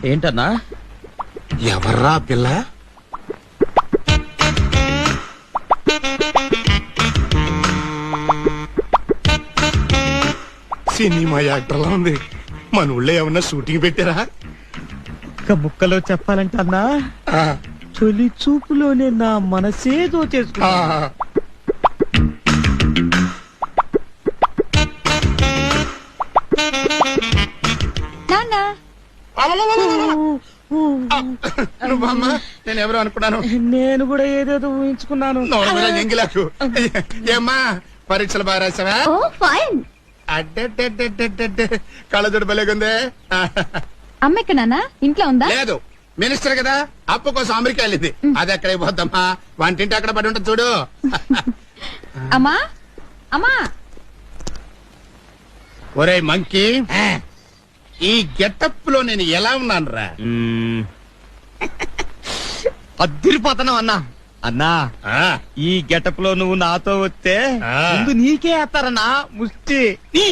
ఏంటన్నా? ఎవర్రా పిల్ల? సినిమా యాక్టర్లా ఉంది. మన ఊళ్ళో ఏమన్నా షూటింగ్ పెట్టారా? ఒక్క ముక్కలో చెప్పాలంటే అన్నా, ఆ, తొలి చూపులోనే నా మనసేదో చేసుకున్నా. ఆ. నాన్న నువ్వమ్మా, నేను ఎవరు అనుకున్నాను. నేను కూడా ఏదేదో ఊహించుకున్నాను. ఎంగిలాకు ఏమ్మా, పరీక్షలు బాగా రాసావా? ఓ ఫైన్. అడ్డెడ్డెడ్డెడ్డెడ్డె కళ్ళజోడు బలేగుందే. అమ్మ ఎక్కడ నాన్న? ఇంట్లో ఉందా? లేదు, మినిస్టర్ కదా, అప్పు కోసం అమెరికా వెళ్ళింది. అది ఎక్కడ పోద్దమ్మా, వంటింటి అక్కడ పడి ఉంటుంది చూడు. అమ్మా అమ్మా. ఒరే మంకీ, ఈ గెటప్ లో నేను ఎలా ఉన్నాను రా? అద్దరిపోతున్నావు అన్నా. అన్నా, ఈ గెటప్ లో నువ్వు నాతో వస్తే ముందు నీకే వేస్తారన్నా ముష్టి.